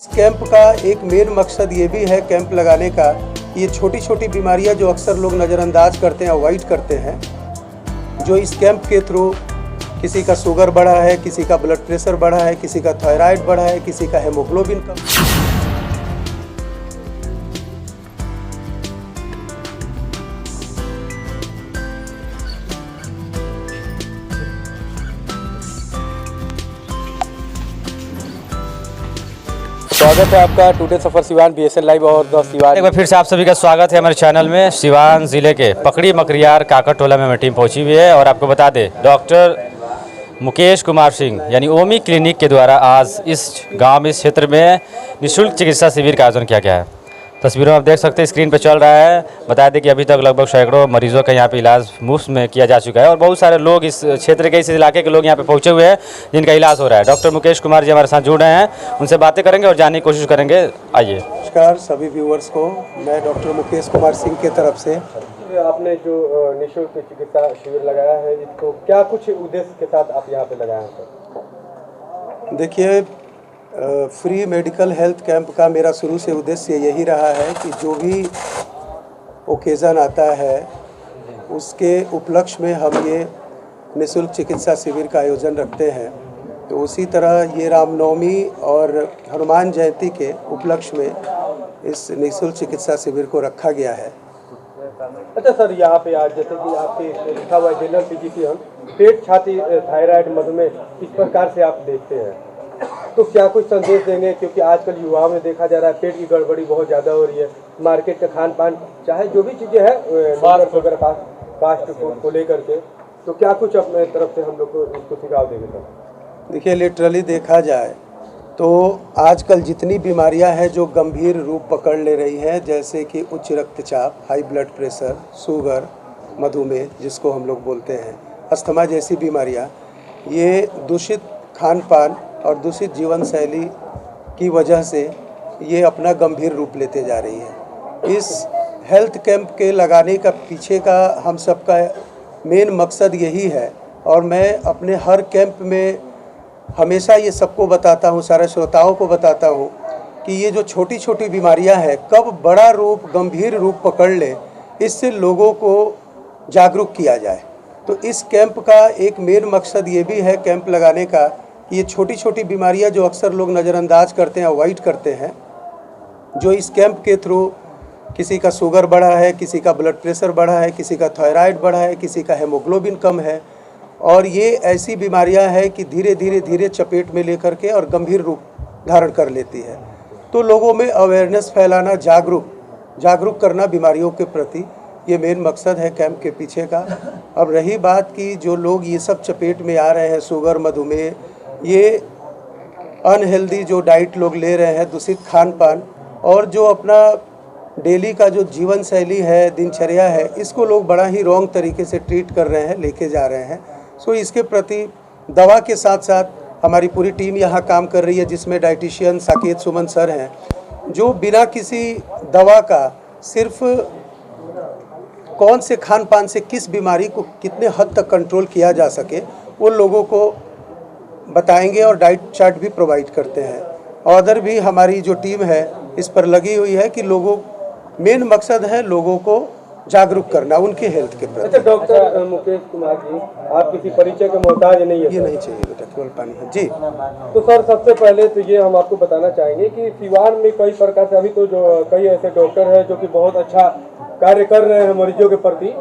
इस कैंप का एक मेन मकसद ये भी है कैंप लगाने का, ये छोटी छोटी बीमारियां जो अक्सर लोग नज़रअंदाज करते हैं, अवॉइड करते हैं, जो इस कैंप के थ्रू किसी का शुगर बढ़ा है, किसी का ब्लड प्रेशर बढ़ा है, किसी का थायराइड बढ़ा है, किसी का हेमोग्लोबिन कम। स्वागत है आपका टुडे सफर सिवान BSN लाइव और द सिवान। एक बार फिर से आप सभी का स्वागत है हमारे चैनल में। सिवान ज़िले के पकड़ी मकरियार काकरटोला में हमारी टीम पहुंची हुई है और आपको बता दें डॉक्टर मुकेश कुमार सिंह यानी ओमी क्लिनिक के द्वारा आज इस गांव में, इस क्षेत्र में निःशुल्क चिकित्सा शिविर का आयोजन किया गया है। तस्वीरों में आप देख सकते हैं, स्क्रीन पर चल रहा है। बता दें कि अभी तक लगभग सैकड़ों मरीजों का यहाँ पे इलाज मुफ्त में किया जा चुका है और बहुत सारे लोग इस क्षेत्र के, इस इलाके के लोग यहाँ पे पहुँचे हुए हैं जिनका इलाज हो रहा है। डॉक्टर मुकेश कुमार जी हमारे साथ जुड़ रहे हैं, उनसे बातें करेंगे और जानने की कोशिश करेंगे। आइए। नमस्कार सभी व्यूअर्स को, मैं डॉक्टर मुकेश कुमार सिंह की तरफ से। आपने जो निःशुल्क चिकित्सा शिविर लगाया है, इसको क्या कुछ उद्देश्य के साथ आप यहाँ पे लगाए हैं? देखिए, फ्री मेडिकल हेल्थ कैंप का मेरा शुरू से उद्देश्य यही रहा है कि जो भी ओकेज़न आता है उसके उपलक्ष्य में हम ये निःशुल्क चिकित्सा शिविर का आयोजन रखते हैं। तो उसी तरह ये रामनवमी और हनुमान जयंती के उपलक्ष्य में इस निःशुल्क चिकित्सा शिविर को रखा गया है। अच्छा सर, यहाँ पे आज जैसे कि आपके लिखा हुआ है जनरल फिजिशियन, पेट, छाती, थायराइड, मधुमेह, इस प्रकार से आप देखते हैं, तो क्या कुछ संदेश देंगे? क्योंकि आजकल युवाओं में देखा जा रहा है पेट की गड़बड़ी बहुत ज़्यादा हो रही है, मार्केट का खान पान चाहे जो भी चीज़ें हैं वगैरह फास्ट फूड को लेकर के, तो क्या कुछ अपने तरफ से हम लोग को इसको सुझाव देंगे सर? देखिए, लिटरली देखा जाए तो आजकल जितनी बीमारियां हैं जो गंभीर रूप पकड़ ले रही हैं, जैसे कि उच्च रक्तचाप, हाई ब्लड प्रेशर, शुगर, मधुमेह जिसको हम लोग बोलते हैं, अस्थमा जैसी बीमारियां, ये दूषित खान पान और दूषित जीवन शैली की वजह से ये अपना गंभीर रूप लेते जा रही है। इस हेल्थ कैंप के लगाने का पीछे का हम सबका मेन मकसद यही है और मैं अपने हर कैंप में हमेशा ये सबको बताता हूँ, सारे श्रोताओं को बताता हूँ कि ये जो छोटी छोटी बीमारियाँ हैं कब बड़ा रूप, गंभीर रूप पकड़ ले, इससे लोगों को जागरूक किया जाए। तो इस कैंप का एक मेन मकसद ये भी है कैंप लगाने का कि ये छोटी छोटी बीमारियाँ जो अक्सर लोग नज़रअंदाज करते हैं, अवॉइड करते हैं, जो इस कैंप के थ्रू किसी का शुगर बढ़ा है, किसी का ब्लड प्रेशर बढ़ा है, किसी का थायराइड बढ़ा है, किसी का हेमोग्लोबिन कम है, और ये ऐसी बीमारियां हैं कि धीरे धीरे चपेट में लेकर के और गंभीर रूप धारण कर लेती है। तो लोगों में अवेयरनेस फैलाना, जागरूक करना बीमारियों के प्रति, ये मेन मकसद है कैंप के पीछे का। अब रही बात कि जो लोग ये सब चपेट में आ रहे हैं, शुगर, मधुमेह, ये अनहेल्दी जो डाइट लोग ले रहे हैं, दूषित खान पान, और जो अपना डेली का जो जीवन शैली है, दिनचर्या है, इसको लोग बड़ा ही रॉन्ग तरीके से ट्रीट कर रहे हैं, लेके जा रहे हैं। सो इसके प्रति दवा के साथ साथ हमारी पूरी टीम यहाँ काम कर रही है, जिसमें डाइटिशियन साकेत सुमन सर हैं, जो बिना किसी दवा का सिर्फ कौन से खान पान से किस बीमारी को कितने हद तक कंट्रोल किया जा सके वो लोगों को बताएंगे और डाइट चार्ट भी प्रोवाइड करते हैं। और भी हमारी जो टीम है इस पर लगी हुई है कि लोगों, मेन मकसद है लोगों को जागरूक करना उनके हेल्थ के प्रति। अच्छा डॉक्टर मुकेश कुमार जी, आप किसी परिचय के मोहताज नहीं है? ये नहीं चाहिए बेटा, केवल पानी है जी। तो सर, सबसे पहले तो ये हम आपको बताना चाहेंगे कि सिवान में कई प्रकार से अभी तो जो कई ऐसे डॉक्टर हैं जो कि बहुत अच्छा कार्य कर रहे हैं मरीजों के प्रति,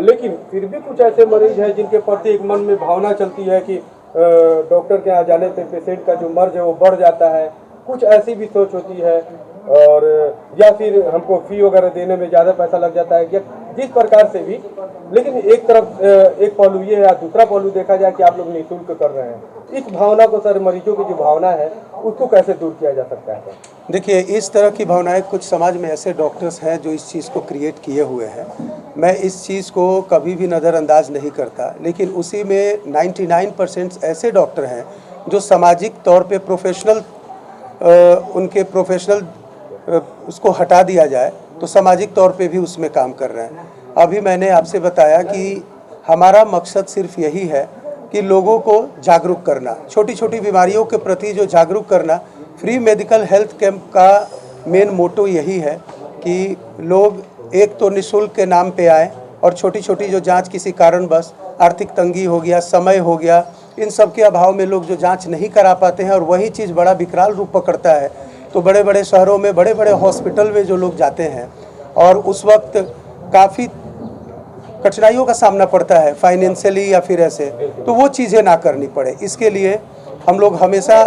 लेकिन फिर भी कुछ ऐसे मरीज हैं जिनके प्रति एक मन में भावना चलती है कि डॉक्टर के यहाँ जाने से पेशेंट का जो मर्ज है वो बढ़ जाता है, कुछ ऐसी भी सोच होती है, और या फिर हमको फी वगैरह देने में ज़्यादा पैसा लग जाता है, या जिस प्रकार से भी। लेकिन एक तरफ एक पहलू ये है, या दूसरा पहलू देखा जाए कि आप लोग निःशुल्क कर रहे हैं, इस भावना को सर, मरीजों की जो भावना है उसको कैसे दूर किया जा सकता है? देखिए, इस तरह की भावनाएं कुछ समाज में ऐसे डॉक्टर्स हैं जो इस चीज़ को क्रिएट किए हुए हैं। मैं इस चीज़ को कभी भी नज़रअंदाज नहीं करता, लेकिन उसी में 99% ऐसे डॉक्टर हैं जो सामाजिक तौर पे प्रोफेशनल, उनके प्रोफेशनल उसको हटा दिया जाए तो सामाजिक तौर पे भी उसमें काम कर रहे हैं। अभी मैंने आपसे बताया कि हमारा मकसद सिर्फ यही है कि लोगों को जागरूक करना, छोटी छोटी बीमारियों के प्रति जो जागरूक करना, फ्री मेडिकल हेल्थ कैंप का मेन मोटो यही है कि लोग एक तो निःशुल्क के नाम पे आए और छोटी छोटी जो जांच किसी कारणवश आर्थिक तंगी हो गया, समय हो गया, इन सब के अभाव में लोग जो जांच नहीं करा पाते हैं और वही चीज़ बड़ा विकराल रूप पकड़ता है, तो बड़े बड़े शहरों में बड़े बड़े हॉस्पिटल में जो लोग जाते हैं और उस वक्त काफ़ी कठिनाइयों का सामना पड़ता है फाइनेंशियली या फिर ऐसे, तो वो चीज़ें ना करनी पड़े, इसके लिए हम लोग हमेशा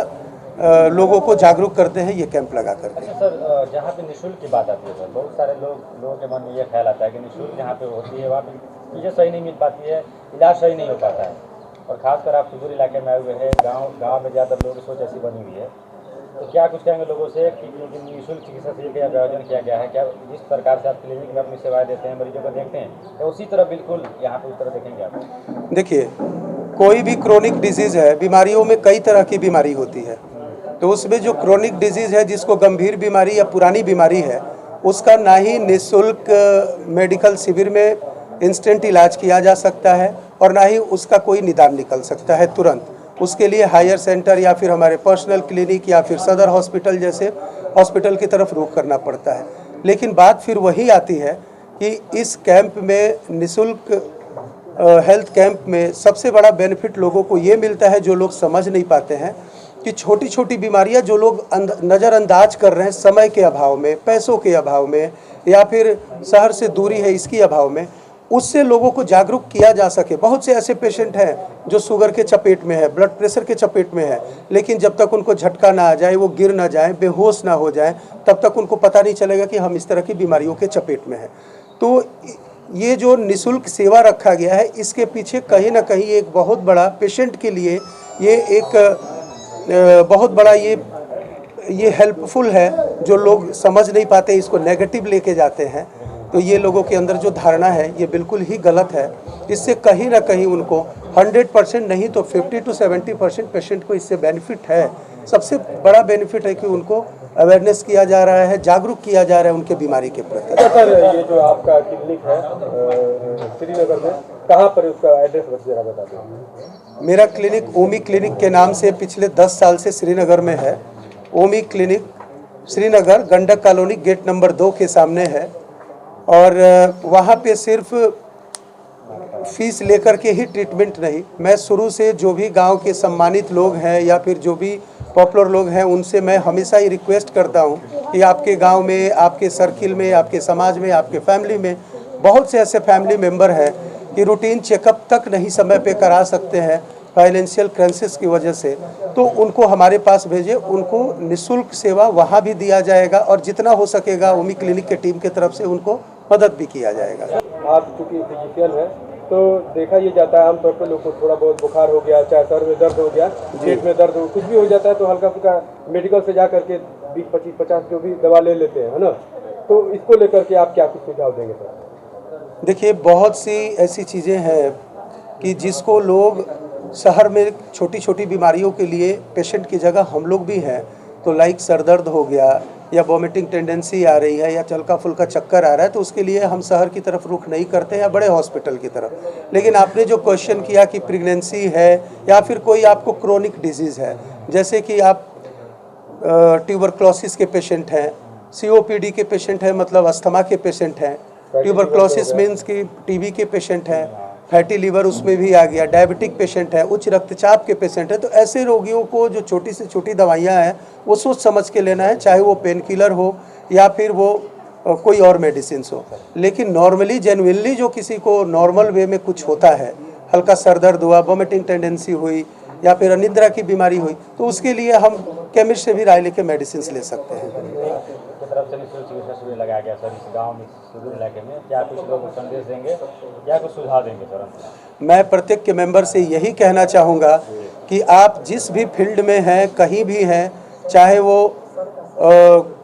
लोगों को जागरूक करते हैं ये कैंप लगा करके। अच्छा सर, जहाँ पे निःशुल्क की बात आती है सर, बहुत सारे लोगों के मन में ये ख्याल आता है कि निःशुल्क जहाँ पे होती है वहाँ पे चीज़ें सही नहीं मिल पाती है, इलाज सही नहीं हो पाता है, और खासकर आप सुदूर इलाके में आए हुए हैं, गाँव में ज़्यादातर लोगों की सोच ऐसी बनी हुई है, तो क्या कुछ कहेंगे लोगों से कि निःशुल्क चिकित्सा शिविर का आयोजन किया गया है, क्या जिस प्रकार से आप क्लिनिक में अपनी सेवाएं देते हैं, मरीजों को देखते हैं, तो उसी तरह बिल्कुल यहाँ पे उस तरह देखेंगे आप? देखिए, कोई भी क्रोनिक डिजीज़ है, बीमारियों में कई तरह की बीमारी होती है, तो उसमें जो क्रोनिक डिजीज़ है जिसको गंभीर बीमारी या पुरानी बीमारी है, उसका ना ही निःशुल्क मेडिकल शिविर में इंस्टेंट इलाज किया जा सकता है और ना ही उसका कोई निदान निकल सकता है तुरंत। उसके लिए हायर सेंटर या फिर हमारे पर्सनल क्लिनिक या फिर सदर हॉस्पिटल जैसे हॉस्पिटल की तरफ रुख करना पड़ता है। लेकिन बात फिर वही आती है कि इस कैंप में निःशुल्क हेल्थ कैंप में सबसे बड़ा बेनिफिट लोगों को ये मिलता है, जो लोग समझ नहीं पाते हैं कि छोटी छोटी बीमारियां जो लोग नज़रअंदाज कर रहे हैं समय के अभाव में, पैसों के अभाव में या फिर शहर से दूरी है इसकी अभाव में, उससे लोगों को जागरूक किया जा सके। बहुत से ऐसे पेशेंट हैं जो शुगर के चपेट में है, ब्लड प्रेशर के चपेट में है, लेकिन जब तक उनको झटका ना आ जाए, वो गिर ना जाए, बेहोश ना हो जाए, तब तक उनको पता नहीं चलेगा कि हम इस तरह की बीमारियों के चपेट में हैं। तो ये जो निःशुल्क सेवा रखा गया है, इसके पीछे कहीं ना कहीं एक बहुत बड़ा पेशेंट के लिए ये एक बहुत बड़ा ये हेल्पफुल है। जो लोग समझ नहीं पाते, इसको नेगेटिव लेके जाते हैं, तो ये लोगों के अंदर जो धारणा है ये बिल्कुल ही गलत है। इससे कहीं ना कहीं उनको 100% नहीं तो 50 to 70% पेशेंट को इससे बेनिफिट है। सबसे बड़ा बेनिफिट है कि उनको अवेयरनेस किया जा रहा है, जागरूक किया जा रहा है उनके बीमारी के प्रति। सर, ये जो आपका क्लिनिक है श्रीनगर में, कहाँ पर उसका एड्रेस जरा बता दें। मेरा क्लिनिक ओमी क्लिनिक के नाम से पिछले 10 साल से श्रीनगर में है। Omi clinic Srinagar Gandak colony gate number 2 के सामने है और वहाँ पे सिर्फ फीस लेकर के ही ट्रीटमेंट नहीं, मैं शुरू से जो भी गांव के सम्मानित लोग हैं या फिर जो भी पॉपुलर लोग हैं उनसे मैं हमेशा ही रिक्वेस्ट करता हूं कि आपके गांव में, आपके सर्किल में, आपके समाज में, आपके फैमिली में बहुत से ऐसे फैमिली मेंबर हैं कि रूटीन चेकअप तक नहीं समय पे करा सकते हैं फाइनेंशियल क्राइसिस की वजह से, तो उनको हमारे पास भेजें, उनको निःशुल्क सेवा वहाँ भी दिया जाएगा और जितना हो सकेगा ओमी क्लिनिक के टीम की तरफ से उनको मदद भी किया जाएगा। आप चूँकि फिजिशियन है तो देखा ये जाता है आमतौर पर लोग को थोड़ा बहुत बुखार हो गया, चाहे सर में दर्द हो गया, पेट में दर्द हो, कुछ भी हो जाता है तो हल्का फुल्का मेडिकल से जा करके 20, 25, 50 जो भी दवा ले लेते हैं, है ना। तो इसको लेकर के आप क्या कुछ सुझाव देंगे सर? देखिए, बहुत सी ऐसी चीज़ें हैं कि जिसको लोग शहर में छोटी छोटी बीमारियों के लिए पेशेंट की जगह हम लोग भी हैं, तो लाइक सर दर्द हो गया या वॉमिटिंग टेंडेंसी आ रही है या हल्का फुल्का चक्कर आ रहा है, तो उसके लिए हम शहर की तरफ रुख नहीं करते या बड़े हॉस्पिटल की तरफ। लेकिन आपने जो क्वेश्चन किया कि प्रेगनेंसी है या फिर कोई आपको क्रोनिक डिजीज़ है, जैसे कि आप ट्यूबरक्लोसिस के पेशेंट हैं, COPD के पेशेंट हैं, मतलब अस्थमा के पेशेंट हैं, ट्यूबरक्लोसिस मीन्स कि TB के पेशेंट हैं, फैटी लीवर उसमें भी आ गया, डायबिटिक पेशेंट है, उच्च रक्तचाप के पेशेंट है, तो ऐसे रोगियों को जो छोटी से छोटी दवाइयाँ हैं वो सोच समझ के लेना है, चाहे वो पेन किलर हो या फिर वो कोई और मेडिसिन हो। लेकिन नॉर्मली जेन्युइनली जो किसी को नॉर्मल वे में कुछ होता है, हल्का सर दर्द हुआ, वॉमिटिंग टेंडेंसी हुई या फिर अनिद्रा की बीमारी हुई, तो उसके लिए हम केमिस्ट से भी राय लेके मेडिसिन ले सकते हैं। तरफ से निःशुल्क चिकित्सा शिविर लगाया गया सर इस गांव में, सुदूर इलाके में, क्या कुछ लोग संदेश देंगे, क्या कुछ सुझाव देंगे सर? मैं प्रत्येक के मेंबर से यही कहना चाहूँगा कि आप जिस भी फील्ड में हैं, कहीं भी हैं, चाहे वो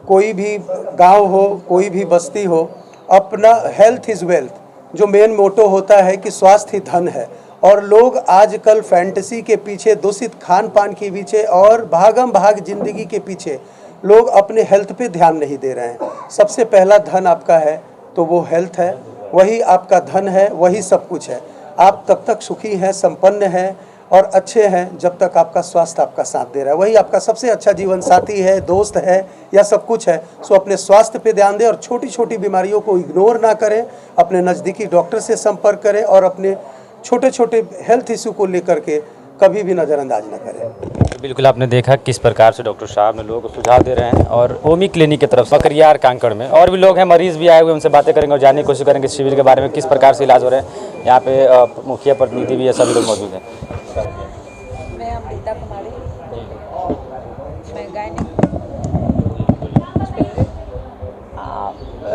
कोई भी गांव हो, कोई भी बस्ती हो, अपना हेल्थ इज़ वेल्थ, जो मेन मोटो होता है कि स्वास्थ्य ही धन है, और लोग आजकल फैंटेसी के पीछे, दूषित खान पान के पीछे और भागम भाग जिंदगी के पीछे लोग अपने हेल्थ पे ध्यान नहीं दे रहे हैं। सबसे पहला धन आपका है तो वो हेल्थ है, वही आपका धन है, वही सब कुछ है। आप तब तक सुखी हैं, संपन्न हैं, और अच्छे हैं जब तक आपका स्वास्थ्य आपका साथ दे रहा है। वही आपका सबसे अच्छा जीवन साथी है, दोस्त है या सब कुछ है। सो अपने स्वास्थ्य पे ध्यान दें और छोटी छोटी बीमारियों को इग्नोर ना करें। अपने नज़दीकी डॉक्टर से संपर्क करें और अपने छोटे छोटे हेल्थ इशू को लेकर के कभी भी नज़रअंदाज ना करें। बिल्कुल आपने देखा किस प्रकार से डॉक्टर साहब ने लोगों को सुझाव दे रहे हैं। और ओमी क्लिनिक की तरफ से मकरियार कांकड़ में और भी लोग हैं, मरीज भी आए हुए, उनसे बातें करेंगे और जानने की कोशिश करेंगे शिविर के बारे में, किस प्रकार से इलाज हो रहे हैं। यहाँ पे मुखिया प्रतिनिधि भी है, सभी लोग मौजूद हैं। मैं अमृता कुमारी, मैं गायनिक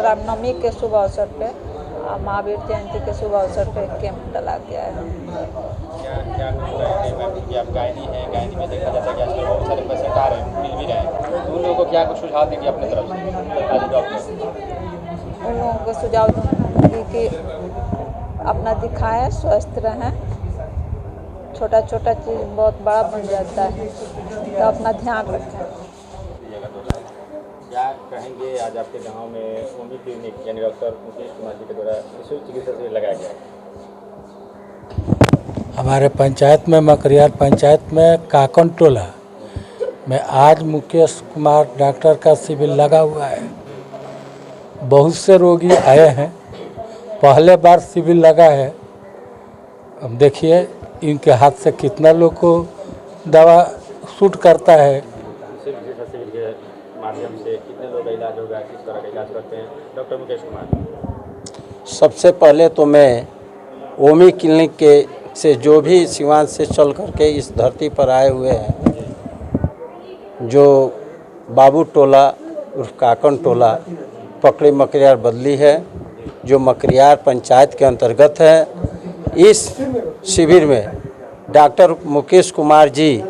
रामनवमी के शुभ अवसर पे, महावीर जयंती के शुभ अवसर पे कैंप डाला गया है। क्या कि आप गायनी हैं, गायनी में देखा जाता है कि आजकल बहुत सारे पेशेंट आ रहे हैं, मिल भी रहे हैं, तो उन लोगों को क्या कुछ सुझाव देंगे अपने तरफ से डॉक्टर? उन लोगों को सुझाव दूँगी कि अपना दिखाएं, स्वस्थ रहें। छोटा छोटा चीज़ बहुत बड़ा बन जाता है, तो अपना ध्यान रखें। क्या कहेंगे आज आपके गांव में ओमी क्लिनिक यानी डॉक्टर मुकेश कुमार जी के द्वारा निःशुल्क चिकित्सा शिविर लगाया गया है? हमारे पंचायत में, मकरियार पंचायत में काकन टोला में आज मुकेश कुमार डॉक्टर का शिविर लगा हुआ है। बहुत से रोगी आए हैं, पहले बार शिविर लगा है। अब देखिए इनके हाथ से कितना लोग को दवा सूट करता है। चिकित्सा शिविर के माध्यम से कितने लोग का इलाज होगा, किस तरह का इलाज करते हैं डॉक्टर मुकेश कुमार? सबसे पहले तो मैं ओमी क्लिनिक के से जो भी सिवान से चल करके इस धरती पर आए हुए हैं, जो बाबू टोला उर्फ काकन टोला पकड़ी मकरियार बदली है, जो मकरियार पंचायत के अंतर्गत है, इस शिविर में डॉक्टर मुकेश कुमार जी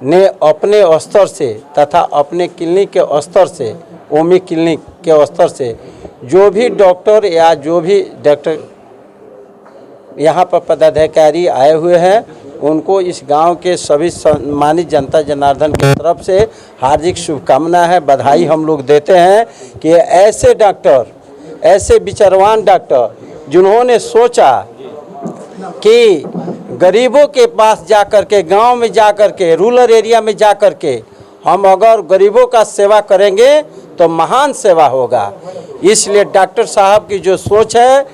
ने अपने स्तर से तथा अपने क्लिनिक के स्तर से, ओमी क्लिनिक के स्तर से जो भी डॉक्टर या जो भी डॉक्टर यहाँ पर पदाधिकारी आए हुए हैं, उनको इस गांव के सभी सम्मानित जनता जनार्दन की तरफ से हार्दिक शुभकामना है, बधाई हम लोग देते हैं कि ऐसे डॉक्टर, ऐसे विचारवान डॉक्टर जिन्होंने सोचा कि गरीबों के पास जा कर के, गाँव में जा कर के, रूरल एरिया में जा कर के हम अगर गरीबों का सेवा करेंगे तो महान सेवा होगा। इसलिए डॉक्टर साहब की जो सोच है,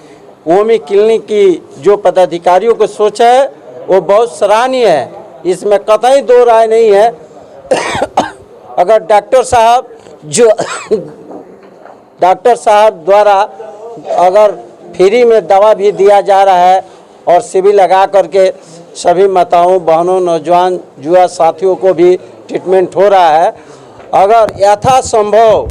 ओमी क्लिनिक की जो पदाधिकारियों की सोच है, वो बहुत सराहनीय है, इसमें कतई दो राय नहीं है। अगर डॉक्टर साहब द्वारा अगर फ्री में दवा भी दिया जा रहा है और शिविर लगा करके सभी माताओं, बहनों, नौजवान, युवा साथियों को भी ट्रीटमेंट हो रहा है, अगर यथासंभव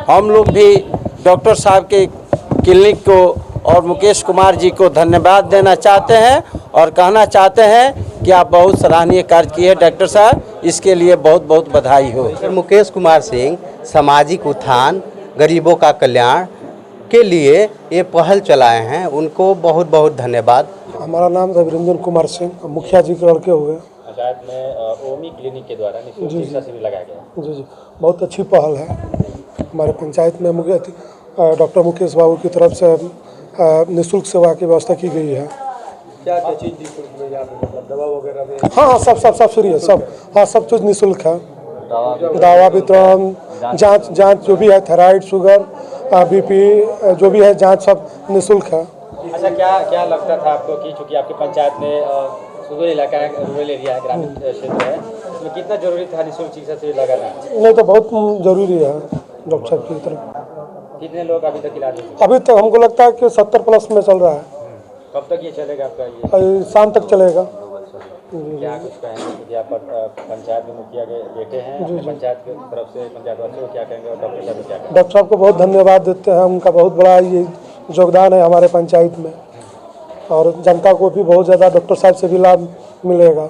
हम लोग भी डॉक्टर साहब के क्लिनिक को और मुकेश कुमार जी को धन्यवाद देना चाहते हैं और कहना चाहते हैं कि आप बहुत सराहनीय कार्य किए डॉक्टर साहब, इसके लिए बहुत बहुत बधाई हो। डॉक्टर मुकेश कुमार सिंह सामाजिक उत्थान, गरीबों का कल्याण के लिए ये पहल चलाए हैं, उनको बहुत बहुत धन्यवाद। हमारा नाम रविरंजन कुमार सिंह, मुखिया जी के लड़के हुए। पंचायत में ओमी क्लिनिक के द्वारा निःशुल्क चिकित्सा शिविर लगाया गया। जी, बहुत अच्छी पहल है। हमारे पंचायत में डॉक्टर मुकेश बाबू की तरफ से निःशुल्क सेवा की व्यवस्था की गई है। क्या क्या चीज़ निःशुल्क में यहाँ पे, मतलब दवा वगैरह में? हाँ, सब फ्री है, सब। हाँ, सब चीज़ निःशुल्क है। दवा वितरण, जांच जो भी है, थायराइड, शुगर, BP, जो भी है जांच, सब निःशुल्क है। अच्छा, क्या लगता था आपको कि चूँकि आपकी पंचायत में सुदूर इलाका है, रूरल एरिया है, ग्रामीण क्षेत्र है, इसमें कितना जरूरी था निःशुल्क चिकित्सा शिविर लगाना? नहीं तो बहुत जरूरी है डॉक्टर साहब की तरफ। कितने लोग अभी तक इलाज हो चुके? अभी तक हमको लगता है कि 70+ में चल रहा है। कब तक ये चलेगा आपका? ये शाम तक चलेगा। क्या कुछ कहेंगे कि आप पंचायत में मुखिया के बेटे हैं, अपने पंचायत की तरफ से पंचायतवासियों को क्या कहेंगे और डॉक्टर साहब को क्या कहेंगे? डॉक्टर साहब को बहुत धन्यवाद देते हैं, उनका बहुत बड़ा ये योगदान है हमारे पंचायत में, और जनता को भी बहुत ज़्यादा डॉक्टर साहब से भी लाभ मिलेगा।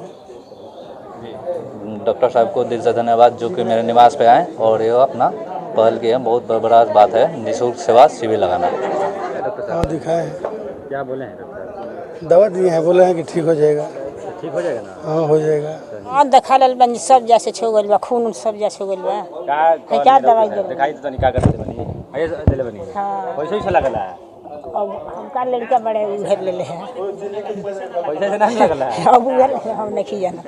डॉक्टर साहब को दिल से धन्यवाद जो कि मेरे निवास पे आए और ये अपना पहल की है, बहुत बड़ा बात है निःशुल्क सेवा शिविर लगाना। हाँ, दिखाए हैं। क्या बोले हैं डॉक्टर? दवा दिए हैं, बोले हैं कि ठीक हो जाएगा। ठीक हो जाएगा ना? हाँ, हो जाएगा। हाँ, देखा लल बन सब जैसे छो गइल बा, खून सब जैसे हो गइल बा। क्या दवाई दे? दिखाई तो नहीं, क्या करते बनी? ऐसे दिले बनी। हाँ। वैसे ही लगला है। अब हमका लड़का बड़े उधर ले ले हैं पैसा से नहीं लगला है अब उधर हम नहीं जाना